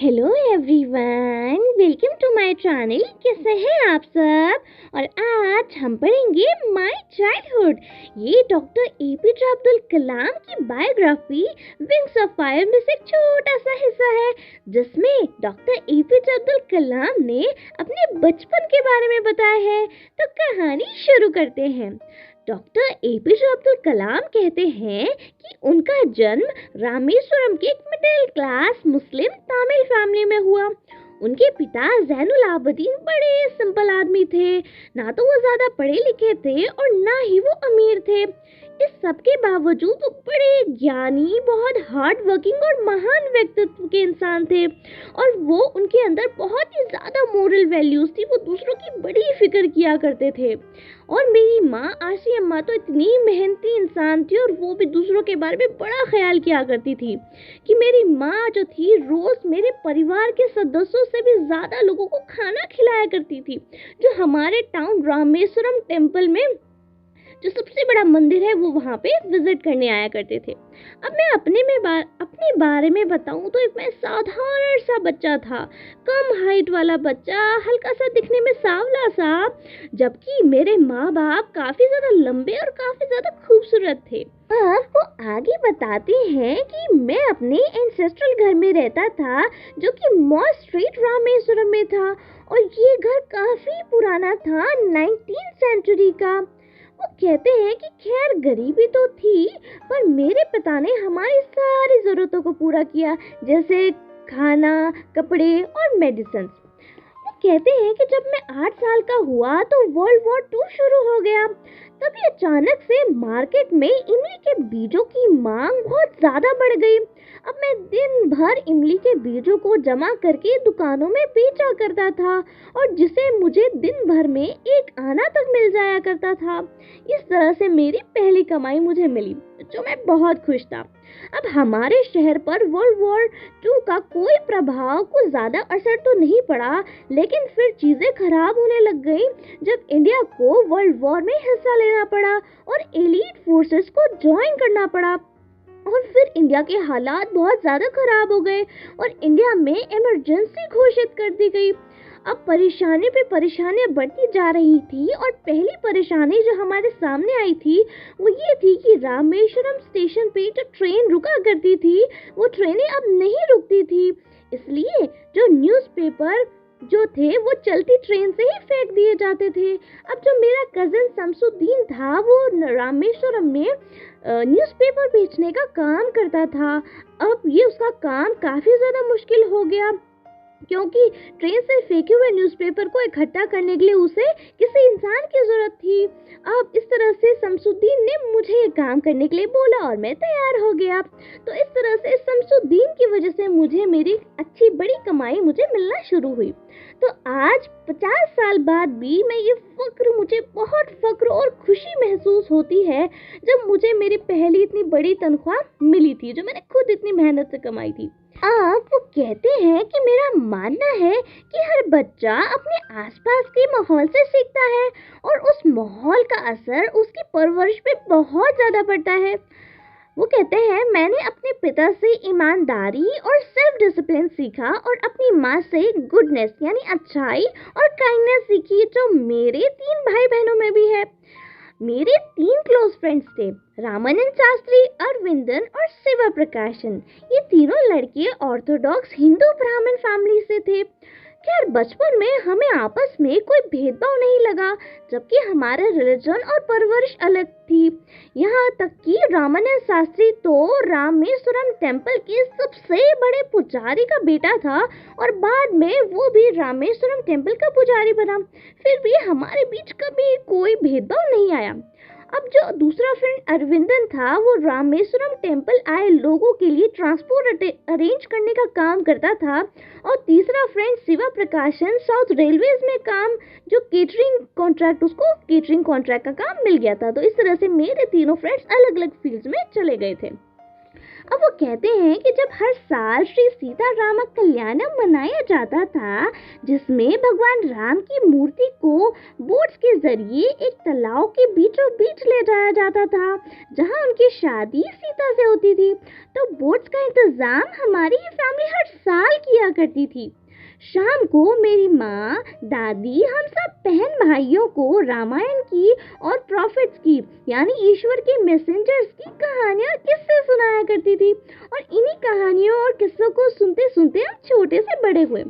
Hello everyone, welcome to my channel. कैसे हैं आप सब। और आज हम पढ़ेंगे माय चाइल्डहुड। ये डॉक्टर एपीजे अब्दुल कलाम की बायोग्राफी विंग्स ऑफ फायर में से एक छोटा सा हिस्सा है, जिसमें डॉक्टर एपीजे अब्दुल कलाम ने अपने बचपन के बारे में बताया है। तो कहानी शुरू करते हैं। डॉक्टर एपीजे अब्दुल कलाम कहते हैं कि उनका जन्म रामेश्वरम के एक मिडिल क्लास मुस्लिम तमिल फैमिली में हुआ। उनके पिता जैनुल आबदीन बड़े सिंपल आदमी थे। ना तो वो ज्यादा पढ़े लिखे थे और ना ही वो अमीर थे। इस सब के बावजूद वो बड़े ज्ञानी, बहुत हार्ड वर्किंग और महान व्यक्तित्व के इंसान थे। और वो उनके अंदर बहुत ही ज्यादा मोरल वैल्यूज थी। वो दूसरों की बड़ी फिक्र किया करते थे। और मेरी माँ आशी अम्मा तो इतनी मेहनती इंसान थी, और वो भी दूसरों के बारे में बड़ा ख्याल किया करती थी कि मेरी माँ जो थी रोज मेरे परिवार के सदस्यों से भी ज्यादा लोगों को खाना खिलाया करती थी, जो हमारे टाउन रामेश्वरम टेम्पल में जो सबसे बड़ा मंदिर है वो वहाँ पे विजिट करने आया करते थे। अब मैं अपने बारे में बताऊं तो एक मैं साधारण सा बच्चा था, कम हाइट वाला बच्चा, हल्का सा दिखने में सांवला सा, जबकि मेरे माँ बाप काफी ज्यादा लंबे और काफी ज्यादा खूबसूरत थे। अब वो आगे बताते हैं कि मैं अपने एंसेस्ट्रल घर में रहता था, जो कि मॉल स्ट्रीट रामेश्वरम में था। और ये घर काफी पुराना था, 19th सेंचुरी का। वो कहते हैं कि खैर गरीबी तो थी, पर मेरे पिता ने हमारी सारी जरूरतों को पूरा किया, जैसे खाना, कपड़े और मेडिसिन। वो कहते हैं कि जब मैं 8 साल का हुआ तो वर्ल्ड वॉर 2 शुरू हो गया। तभी अचानक से मार्केट में इमली के बीजों की मांग बहुत ज्यादा बढ़ गई। अब मैं दिन भर इमली के बीजों को जमा करके दुकानों में बेचा करता था, और जिसे मुझे दिन भर में एक आना तक मिल जाया करता था। इस तरह से मेरी पहली कमाई मुझे मिली, जो मैं बहुत खुश था। अब हमारे शहर पर वर्ल्ड वॉर 2 का कोई प्रभाव, कुछ ज्यादा असर तो नहीं पड़ा, लेकिन फिर चीजें खराब होने लग गई जब इंडिया को वर्ल्ड वॉर में हिस्सा लेना पड़ा और एलीट फोर्सेस को ज्वाइन करना पड़ा। और फिर इंडिया के हालात बहुत ज्यादा खराब हो गए और इंडिया में इमरजेंसी घोषित कर दी गई। अब परेशानी पे परेशानियां बढ़ती जा रही थी, और पहली परेशानी जो हमारे सामने आई थी वो ये थी कि रामेश्वरम स्टेशन पे जो ट्रेन रुका करती थी, वो ट्रेनें अब नहीं रुकती थी। इसलिए जो न्यूज़पेपर जो थे वो चलती ट्रेन से ही फेंक दिए जाते थे। अब जो मेरा कजिन शमसुद्दीन था, वो रामेश्वरम में न्यूज़पेपर बेचने का काम करता था। अब ये उसका काम काफी ज्यादा मुश्किल हो गया, क्योंकि ट्रेन से फेंके हुए न्यूज़पेपर को इकट्ठा करने के लिए उसे किसी इंसान की जरूरत थी। अब इस तरह से शमसुद्दीन ने मुझे ये काम करने के लिए बोला और मैं तैयार हो गया। तो इस तरह से शमसुद्दीन की वजह से मुझे मेरी अच्छी बड़ी कमाई मुझे मिलना शुरू हुई। तो आज 50 साल बाद भी मुझे बहुत फक्र और खुशी महसूस होती है, जब मुझे मेरी पहली इतनी बड़ी तनख्वाह मिली थी, जो मैंने खुद इतनी मेहनत से कमाई थी। आप वो कहते हैं कि मेरा मानना है कि हर बच्चा अपने आसपास के माहौल से सीखता है, और उस माहौल का असर उसकी परवरिश पे बहुत ज्यादा पड़ता है। वो कहते हैं मैंने अपने पिता से ईमानदारी और सेल्फ डिसिप्लिन सीखा, और अपनी माँ से गुडनेस यानी अच्छाई और काइंडनेस सीखी, जो मेरे 3 भाई बहनों में भी है। मेरे 3 क्लोज फ्रेंड्स थे, रामानंद शास्त्री, अरविंदन और शिवा प्रकाशन। ये तीनों लड़के ऑर्थोडॉक्स हिंदू ब्राह्मण फैमिली से थे। खैर बचपन में हमें आपस में कोई भेदभाव नहीं लगा, जबकि हमारे रिलीजन और परवरिश अलग थी। यहाँ तक कि रामानंद शास्त्री तो रामेश्वरम टेम्पल के सबसे बड़े पुजारी का बेटा था, और बाद में वो भी रामेश्वरम टेम्पल का पुजारी बना। फिर भी हमारे बीच कभी कोई भेदभाव नहीं आया। अब जो दूसरा फ्रेंड अरविंदन था, वो रामेश्वरम टेम्पल आए लोगों के लिए ट्रांसपोर्ट अरेंज करने का काम करता था, और तीसरा फ्रेंड शिवा प्रकाशन साउथ रेलवेज में काम, जो उसको केटरिंग कॉन्ट्रैक्ट का काम मिल गया था। तो इस तरह से मेरे तीनों फ्रेंड्स अलग अलग फील्ड्स में चले गए थे। अब वो कहते हैं कि जब हर साल श्री सीता राम कल्याणम मनाया जाता था, जिसमें भगवान राम की मूर्ति को बोट्स के जरिए एक तालाब के बीचों बीच ले जाया जाता था, जहां उनकी शादी सीता से होती थी, तो बोट्स का इंतजाम हमारी फैमिली हर साल किया करती थी। शाम को मेरी माँ, दादी, हम सब बहन भाइयों को रामायण की और प्रॉफिट्स की यानी ईश्वर के मैसेंजर्स की कहानियाँ और किस्से सुनाया करती थी, और इन्हीं कहानियों और किस्सों को सुनते सुनते हम छोटे से बड़े हुए।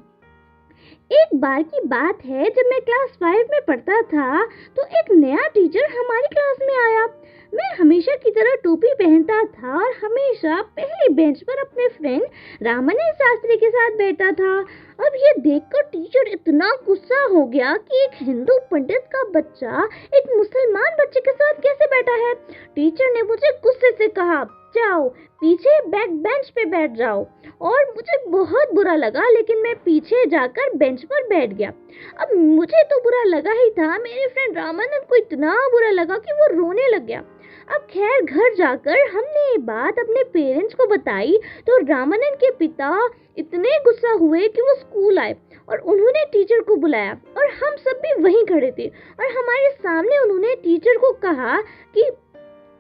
एक बार की बात है, जब मैं क्लास 5 में पढ़ता था तो एक नया टीचर हमारी क्लास में आया। मैं हमेशा की तरह टोपी पहनता था और हमेशा पहली बेंच पर अपने फ्रेंड रामानंद शास्त्री के साथ बैठा था। अब ये देखकर टीचर इतना गुस्सा हो गया कि एक हिंदू पंडित का बच्चा एक मुसलमान बच्चे के साथ कैसे बैठा है। टीचर ने मुझे गुस्से से कहा, जाओ पीछे बैक बेंच पे बैठ जाओ, और मुझे बहुत बुरा लगा, लेकिन मैं पीछे जाकर बेंच पर बैठ गया। अब मुझे तो बुरा लगा ही था, मेरे फ्रेंड रामानंद को इतना बुरा लगा कि वो रोने लग गया। अब खैर घर जाकर हमने ये बात अपने पेरेंट्स को बताई, तो रामानंद के पिता इतने गुस्सा हुए कि वो स्कूल आए और उन्होंने टीचर को बुलाया, और हम सब भी वहीं खड़े थे, और हमारे सामने उन्होंने टीचर को कहा कि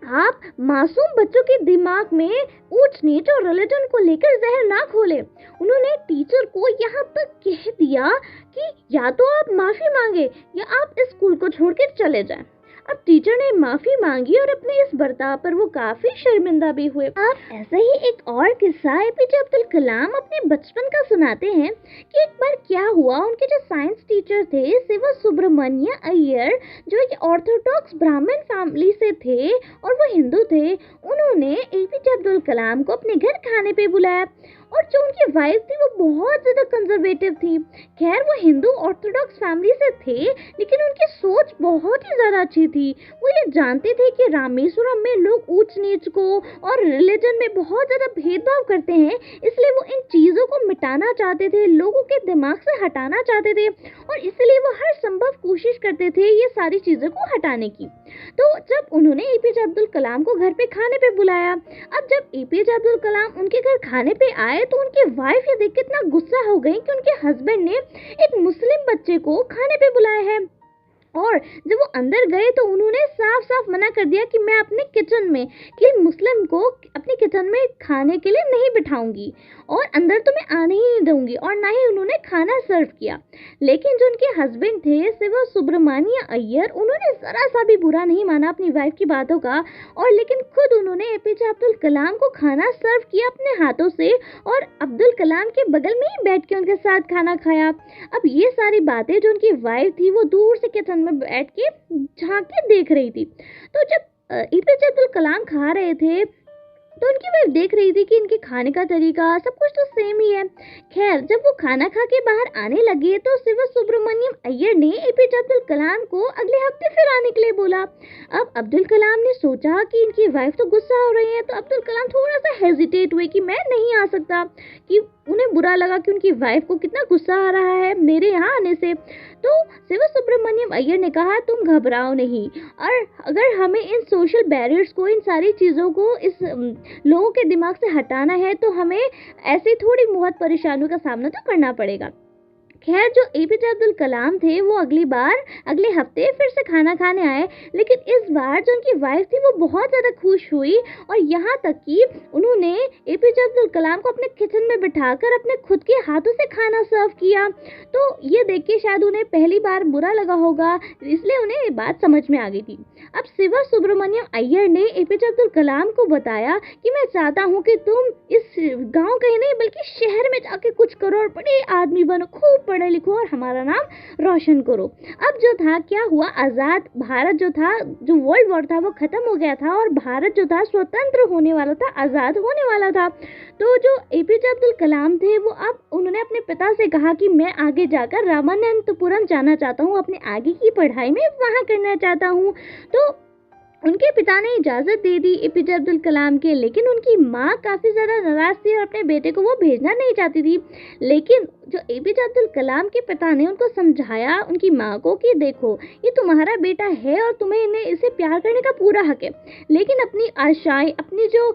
आप मासूम बच्चों के दिमाग में ऊंच नीच और रिलीजन को लेकर जहर ना खोले। उन्होंने टीचर को यहाँ तक कह दिया कि या तो आप माफी मांगे या आप इस स्कूल को छोड़ के चले जाएं। अब टीचर ने माफी मांगी और अपने इस बर्ताव पर वो काफी शर्मिंदा भी हुए। अब ऐसा ही एक और किस्सा एपीजे अब्दुल कलाम अपने बचपन का सुनाते हैं कि एक बार क्या हुआ, उनके जो साइंस टीचर थे शिवा सुब्रमण्य अय्यर, जो एक ऑर्थोडॉक्स ब्राह्मण फैमिली से थे और वो हिंदू थे, उन्होंने एपीजे अब्दुल कलाम को अपने घर खाने पे बुलाया, और जो उनकी वाइफ थी वो बहुत ज़्यादा कंजर्वेटिव थी। खैर वो हिंदू ऑर्थोडॉक्स फैमिली से थे, लेकिन उनकी सोच बहुत ही ज़्यादा अच्छी थी। वो ये जानते थे कि रामेश्वरम में लोग ऊंच नीच को और रिलीजन में बहुत ज़्यादा भेदभाव करते हैं, इसलिए वो इन चीज़ों को मिटाना चाहते थे, लोगों के दिमाग से हटाना चाहते थे, और इसलिए वो हर संभव कोशिश करते थे ये सारी चीज़ों को हटाने की। तो जब उन्होंने एपीजे अब्दुल कलाम को घर पे खाने पे बुलाया, अब जब एपीजे अब्दुल कलाम उनके घर खाने पे आए तो उनकी वाइफ ये देख के इतना गुस्सा हो गई कि उनके हस्बैंड ने एक मुस्लिम बच्चे को खाने पे बुलाया है, और जब वो अंदर गए तो उन्होंने साफ साफ मना कर दिया कि मैं अपने किचन में कि मुस्लिम को अपने किचन में खाने के लिए नहीं बिठाऊंगी, और अंदर तो मैं आने ही नहीं दूंगी, और ना ही उन्होंने खाना सर्व किया। लेकिन जो उनके हस्बैंड थे शिवा सुब्रमण्य अय्यर, उन्होंने जरा सा भी बुरा नहीं माना अपनी वाइफ की बातों का, और लेकिन खुद उन्होंने एपीजे अब्दुल कलाम को खाना सर्व किया अपने हाथों से, और अब्दुल कलाम के बगल में ही बैठ के उनके साथ खाना खाया। अब ये सारी बातें जो उनकी वाइफ थी वो दूर से किचन में बैठ के झांक के देख रही थी। तो जब एपीजे अब्दुल कलाम खा रहे थे तो उनकी वाइफ देख रही थी कि इनके खाने का तरीका सब कुछ तो सेम ही है। खैर जब वो खाना खा के बाहर आने लगे तो शिवा सुब्रमण्यम अय्यर ने एपीजे अब्दुल कलाम को अगले हफ्ते फिर आने के लिए बोला। अब अब्दुल कलाम ने सोचा कि इनकी वाइफ तो गुस्सा हो रही है, तो अब्दुल कलाम थोड़ा सा हेजिटेट हुए कि मैं नहीं आ सकता, कि उन्हें बुरा लगा कि उनकी वाइफ को कितना गुस्सा आ रहा है मेरे यहाँ आने से। तो शिवा सुब्रमण्यम अय्यर ने कहा, तुम घबराओ नहीं, और अगर हमें इन सोशल बैरियर्स को, इन सारी चीज़ों को इस लोगों के दिमाग से हटाना है तो हमें ऐसी थोड़ी बहुत परेशानियों का सामना तो करना पड़ेगा। खैर जो एपीजे अब्दुल कलाम थे वो अगले हफ्ते फिर से खाना खाने आए, लेकिन इस बार जो उनकी वाइफ थी वो बहुत ज़्यादा खुश हुई, और यहाँ तक कि उन्होंने एपीजे अब्दुल कलाम को अपने किचन में बिठाकर अपने खुद के हाथों से खाना सर्व किया। तो ये देख के शायद उन्हें पहली बार बुरा लगा होगा, इसलिए उन्हें ये बात समझ में आ गई थी। अब शिवा सुब्रमण्यम अय्यर ने एपीजे अब्दुल कलाम को बताया कि मैं चाहता हूँ कि तुम इस गाँव के नहीं बल्कि शहर में जाके कुछ करो और बड़े आदमी बनो, खूब पढ़े लिखो और हमारा नाम रोशन करो। अब जो था क्या हुआ, आज़ाद भारत जो था, जो वर्ल्ड वॉर था वो खत्म हो गया था, और भारत जो था स्वतंत्र होने वाला था, आज़ाद होने वाला था। तो जो एपीजे अब्दुल कलाम थे वो अब उन्होंने अपने पिता से कहा कि मैं आगे जाकर रामानंतपुरम जाना चाहता हूँ, अपने आगे की पढ़ाई में वहाँ करना चाहता हूँ। तो उनके पिता ने इजाज़त दे दी एपीजे अब्दुल कलाम के, लेकिन उनकी माँ काफ़ी ज़्यादा नाराज़ थी और अपने बेटे को वो भेजना नहीं चाहती थी। लेकिन जो एपीजे अब्दुल कलाम के पिता ने उनको समझाया उनकी माँ को कि देखो, ये तुम्हारा बेटा है और तुम्हें इसे प्यार करने का पूरा हक है, लेकिन अपनी आशाएं, अपनी जो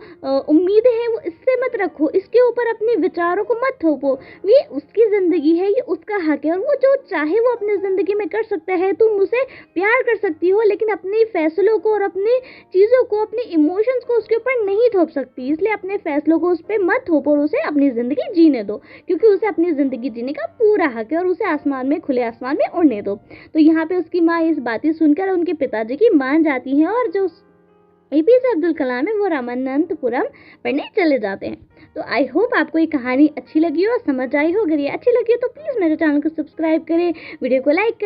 उम्मीदें हैं वो इससे मत रखो, इसके ऊपर अपने विचारों को मत थोपो। ये उसकी ज़िंदगी है, ये उसका हक है और वो जो चाहे वो अपनी ज़िंदगी में कर सकता है। तुम उसे प्यार कर सकती हो, लेकिन अपने फैसलों को और अपनी चीज़ों को, अपने इमोशंस को उसके ऊपर नहीं थोप सकती। इसलिए अपने फैसलों को उस पर मत थोपो और उसे अपनी ज़िंदगी जीने दो, क्योंकि उसे अपनी ज़िंदगी जीने का पूरा हक है और उसे आसमान में, खुले आसमान में उड़ने दो। तो यहाँ पे उसकी माँ इस बातें सुनकर उनके पिताजी की मान जाती हैं और जो एपीजे अब्दुल कलाम है वो रामानंतपुरम पढ़ने चले जाते हैं। तो आई होप आपको ये कहानी अच्छी लगी हो, समझ आई हो। अगर ये अच्छी लगी हो तो प्लीज़ मेरे चैनल को सब्सक्राइब करें, वीडियो को लाइक करें।